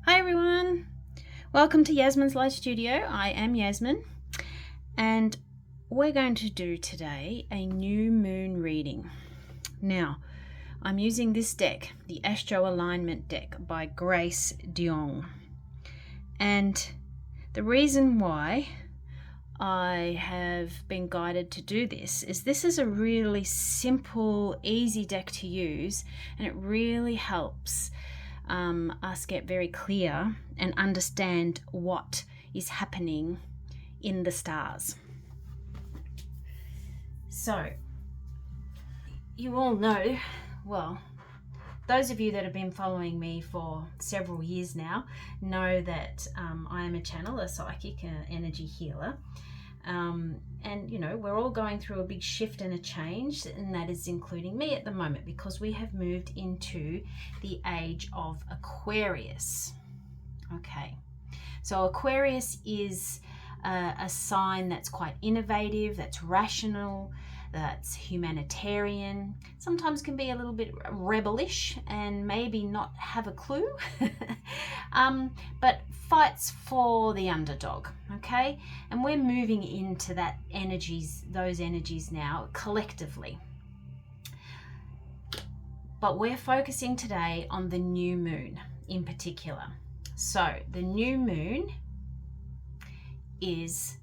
Hi everyone, welcome to Yasmin's Light Studio. I am Yasmin and we're going to do today a new moon reading. Now, I'm using this deck, the Astro Alignment deck by Duong. And the reason why I have been guided to do this is a really simple, easy deck to use, and it really helps us get very clear and understand what is happening in the stars. So, you all know, well, those of you that have been following me for several years now know that I am a channel, a psychic, energy healer. And you know, we're all going through a big shift and a change, and that is including me at the moment, because we have moved into the age of Aquarius. Okay, so Aquarius is a sign that's quite innovative, that's rational, that's humanitarian, sometimes can be a little bit rebellish and maybe not have a clue, but fights for the underdog, okay? And we're moving into those energies now collectively. But we're focusing today on the new moon in particular. So the new moon is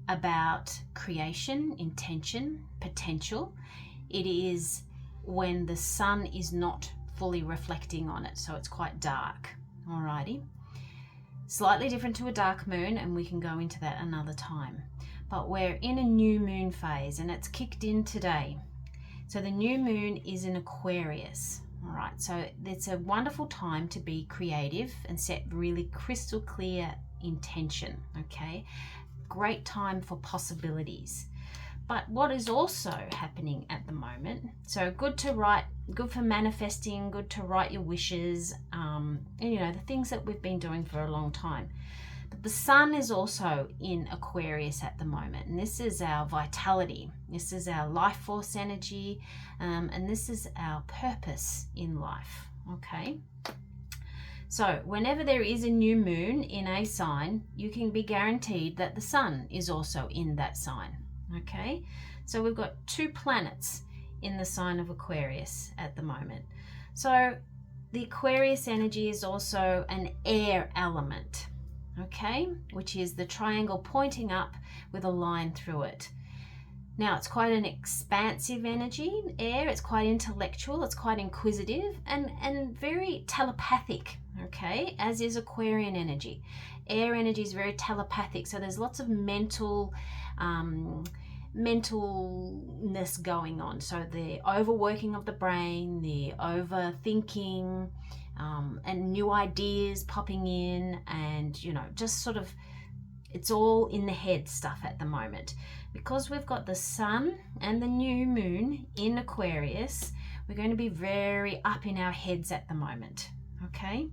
about creation, intention, potential. It is when the sun is not fully reflecting on it, so it's quite dark. Alrighty, slightly different to a dark moon, and we can go into that another time. But we're in a new moon phase, and it's kicked in today. So the new moon is in Aquarius. All right, so it's a wonderful time to be creative and set really crystal clear intention. Okay, great time for possibilities. But what is also happening at the moment, so good to write, good for manifesting, good to write your wishes, and you know, the things that we've been doing for a long time. But the sun is also in Aquarius at the moment, and this is our vitality, this is our life force energy, and this is our purpose in life. Okay, so whenever there is a new moon in a sign, you can be guaranteed that the sun is also in that sign. Okay, so we've got two planets in the sign of Aquarius at the moment. So the Aquarius energy is also an air element, okay, which is the triangle pointing up with a line through it. Now, it's quite an expansive energy, air. It's quite intellectual, it's quite inquisitive, and very telepathic, okay, as is Aquarian energy. Air energy is very telepathic, so there's lots of mentalness going on. So the overworking of the brain, the overthinking, and new ideas popping in, and you know, just sort of, it's all in the head stuff at the moment. Because we've got the sun and the new moon in Aquarius, we're going to be very up in our heads at the moment, okay?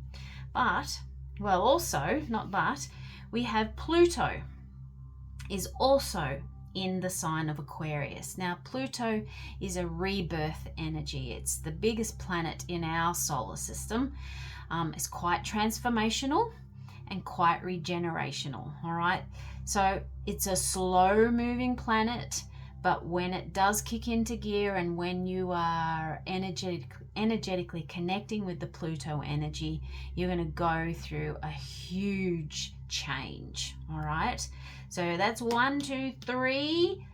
But, well, also, not but, we have Pluto is also in the sign of Aquarius. Now, Pluto is a rebirth energy. It's the biggest planet in our solar system. It's quite transformational and quite regenerational, all right? So it's a slow moving planet, but when it does kick into gear and when you are energetically connecting with the Pluto energy, you're going to go through a huge change, all right? So that's 1, 2, 3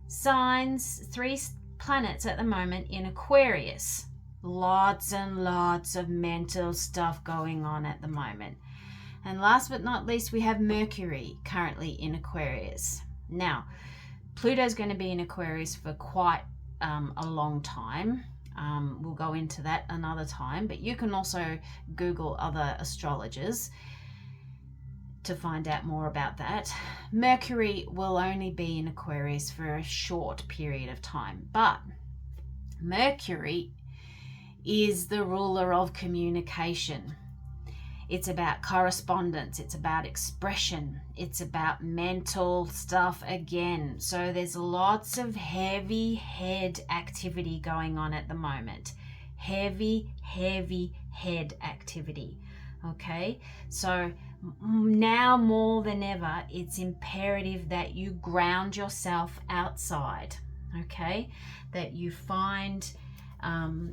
signs, 3 planets at the moment in Aquarius. Lots and lots of mental stuff going on at the moment. And last but not least, we have Mercury currently in Aquarius. Now, Pluto's going to be in Aquarius for quite a long time. We'll go into that another time, but you can also Google other astrologers to find out more about that. Mercury will only be in Aquarius for a short period of time, but Mercury is the ruler of communication. It's about correspondence, it's about expression, it's about mental stuff again. So there's lots of heavy head activity going on at the moment. Heavy head activity. Okay, so now more than ever, it's imperative that you ground yourself outside. Okay, that you find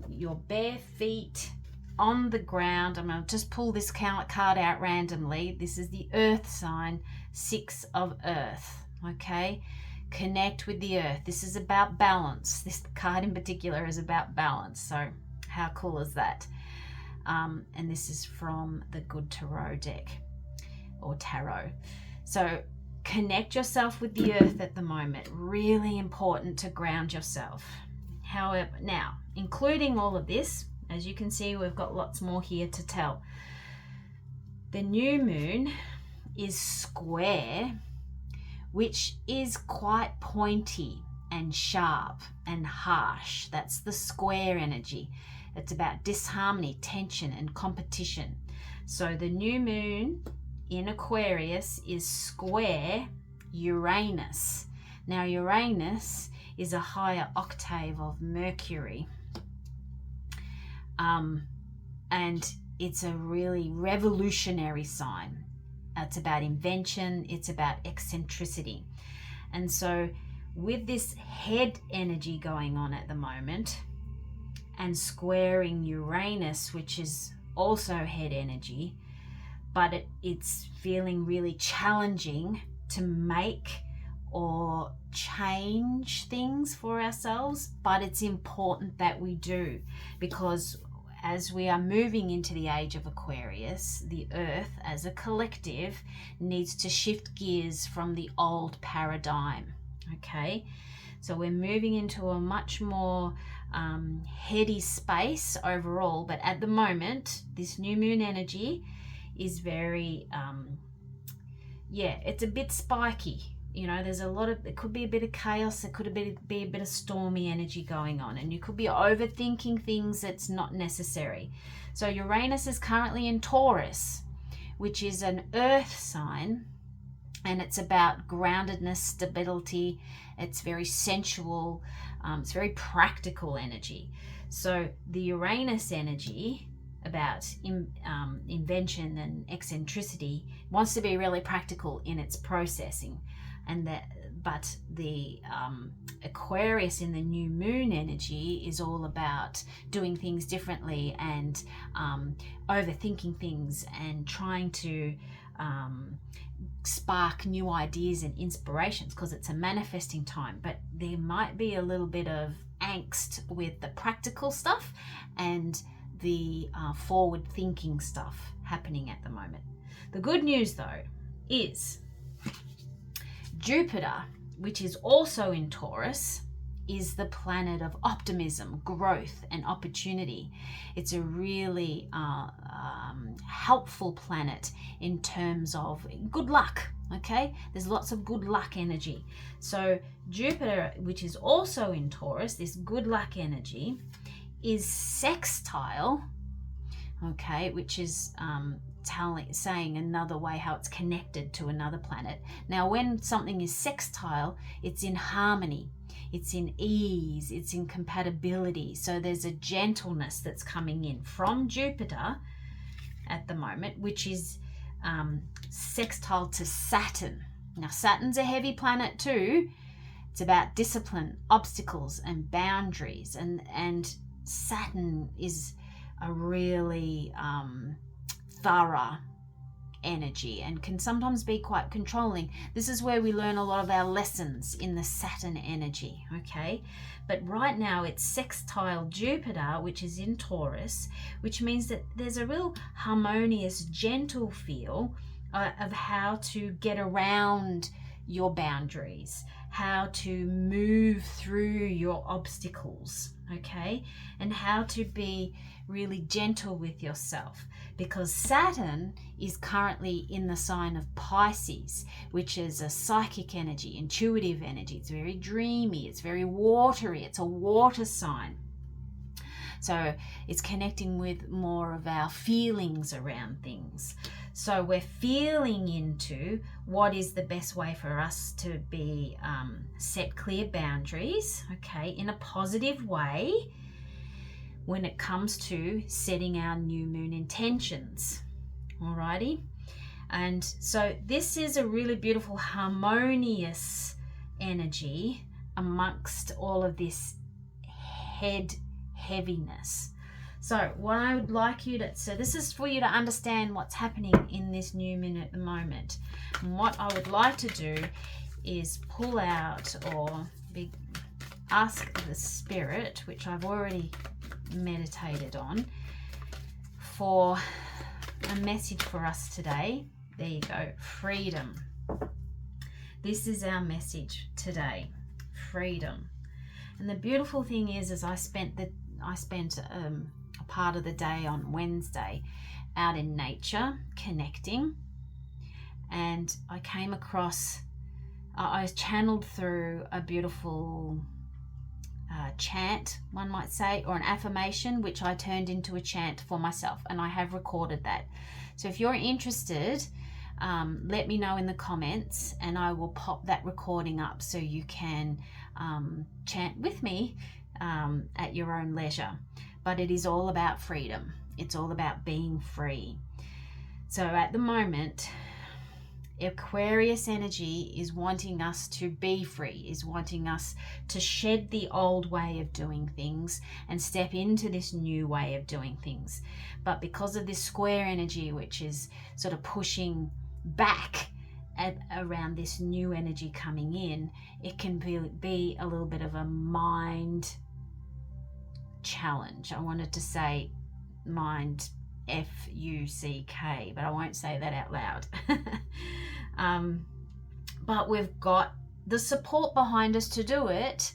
your bare feet on the ground. I'm going to just pull this card out randomly. This is the earth sign, 6 of earth. Okay, connect with the earth. This is about balance. This card in particular is about balance. So how cool is that? And this is from the Good Tarot deck, or tarot. So connect yourself with the earth at the moment. Really important to ground yourself. However, now, including all of this, as you can see, we've got lots more here to tell. The new moon is square, which is quite pointy and sharp and harsh. That's the square energy. It's about disharmony, tension, and competition. So the new moon in Aquarius is square Uranus. Now Uranus is a higher octave of Mercury. And it's a really revolutionary sign. It's about invention, it's about eccentricity. And so with this head energy going on at the moment, and squaring Uranus, which is also head energy, but it's feeling really challenging to make or change things for ourselves, but it's important that we do, because as we are moving into the age of Aquarius, the earth as a collective needs to shift gears from the old paradigm. Okay, so we're moving into a much more heady space overall, but at the moment this new moon energy is very it's a bit spiky. You know, there's a lot of, it could be a bit of chaos, it could be a bit of stormy energy going on, and you could be overthinking things that's not necessary. So Uranus is currently in Taurus, which is an earth sign, and it's about groundedness, stability. It's very sensual, it's very practical energy. So the Uranus energy about invention and eccentricity wants to be really practical in its processing, but the Aquarius in the new moon energy is all about doing things differently and overthinking things and trying to spark new ideas and inspirations, because it's a manifesting time. But there might be a little bit of angst with the practical stuff and the forward thinking stuff happening at the moment. The good news though is Jupiter, which is also in Taurus, is the planet of optimism, growth, and opportunity. It's a really helpful planet in terms of good luck. Okay, there's lots of good luck energy. So Jupiter, which is also in Taurus, this good luck energy, is sextile, okay, which is saying another way how it's connected to another planet. Now, when something is sextile, it's in harmony, it's in ease, it's in compatibility. So there's a gentleness that's coming in from Jupiter at the moment, which is sextile to Saturn. Now, Saturn's a heavy planet too. It's about discipline, obstacles, and boundaries. And Saturn is a really thorough energy and can sometimes be quite controlling. This is where we learn a lot of our lessons, in the Saturn energy, okay? But right now it's sextile Jupiter, which is in Taurus, which means that there's a real harmonious, gentle feel of how to get around your boundaries, how to move through your obstacles, okay? And how to be really gentle with yourself, because Saturn is currently in the sign of Pisces, which is a psychic energy, intuitive energy. It's very dreamy, it's very watery, it's a water sign. So it's connecting with more of our feelings around things. So we're feeling into what is the best way for us to be set clear boundaries, okay, in a positive way when it comes to setting our new moon intentions, Alrighty. And so this is a really beautiful harmonious energy amongst all of this head heaviness. So what I would like you to, so this is for you to understand what's happening in this new moon at the moment. And what I would like to do is pull out or ask the spirit, which I've already meditated on, for a message for us today. There you go, freedom. This is our message today, freedom. And the beautiful thing is I spent a part of the day on Wednesday out in nature connecting, and I came across, I was channeled through a beautiful chant, one might say, or an affirmation, which I turned into a chant for myself, and I have recorded that. So if you're interested, let me know in the comments and I will pop that recording up so you can chant with me at your own leisure. But it is all about freedom. It's all about being free. So at the moment, Aquarius energy is wanting us to be free, is wanting us to shed the old way of doing things and step into this new way of doing things. But because of this square energy, which is sort of pushing back around this new energy coming in, it can be a little bit of a mind challenge. I wanted to say mind F-U-C-K, but I won't say that out loud. But we've got the support behind us to do it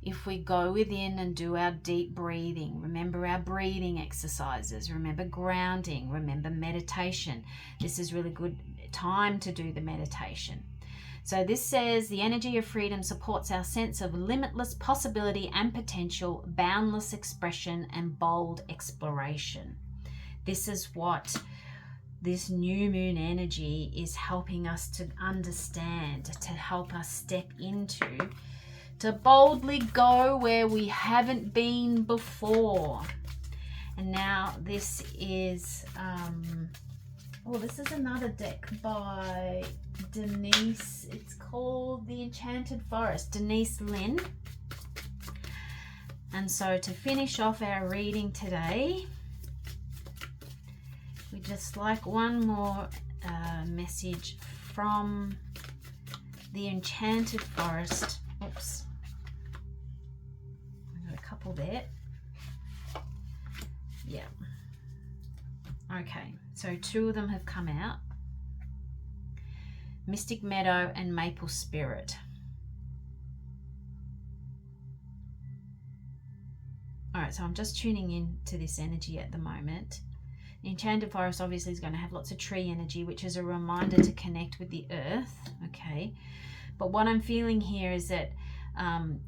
if we go within and do our deep breathing. Remember our breathing exercises, remember grounding, remember meditation. This is really good time to do the meditation. So this says the energy of freedom supports our sense of limitless possibility and potential, boundless expression and bold exploration. This is what this new moon energy is helping us to understand, to help us step into, to boldly go where we haven't been before. And now this is, this is another deck by Denise. It's called The Enchanted Forest, Denise Linn. And so to finish off our reading today, we just like one more message from The Enchanted Forest. Oops. I got a couple there. Yeah. Okay, so two of them have come out. Mystic Meadow and Maple Spirit. All right, so I'm just tuning in to this energy at the moment. The Enchanted Forest obviously is going to have lots of tree energy, which is a reminder to connect with the earth, okay? But what I'm feeling here is that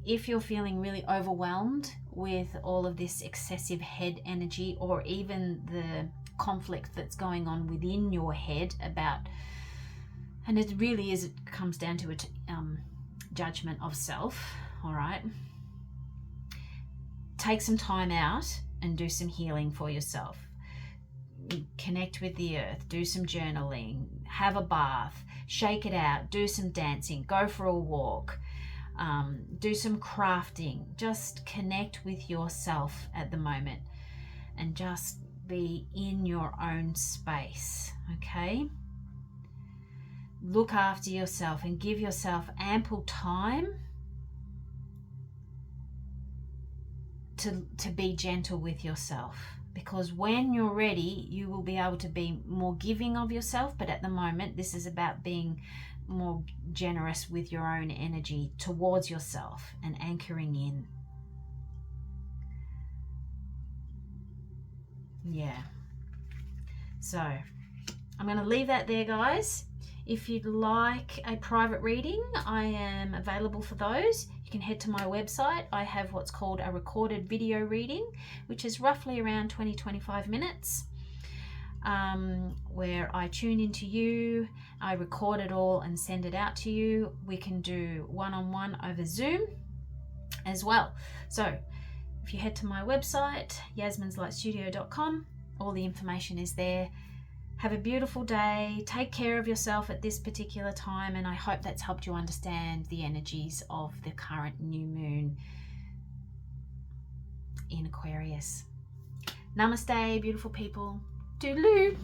if you're feeling really overwhelmed with all of this excessive head energy, or even the conflict that's going on within your head about, and it really is, it comes down to a judgment of self, all right? Take some time out and do some healing for yourself. Connect with the earth, do some journaling, have a bath, shake it out, do some dancing, go for a walk, do some crafting. Just connect with yourself at the moment and just be in your own space, okay? Look after yourself and give yourself ample time to be gentle with yourself. Because when you're ready, you will be able to be more giving of yourself. But at the moment, this is about being more generous with your own energy towards yourself and anchoring in. Yeah. So I'm going to leave that there, guys. If you'd like a private reading, I am available for those. You can head to my website. I have what's called a recorded video reading, which is roughly around 20-25 minutes, where I tune into you, I record it all and send it out to you. We can do one-on-one over Zoom as well. So if you head to my website, yasminslightstudio.com, all the information is there. Have a beautiful day. Take care of yourself at this particular time, and I hope that's helped you understand the energies of the current new moon in Aquarius. Namaste, beautiful people. Toodaloo.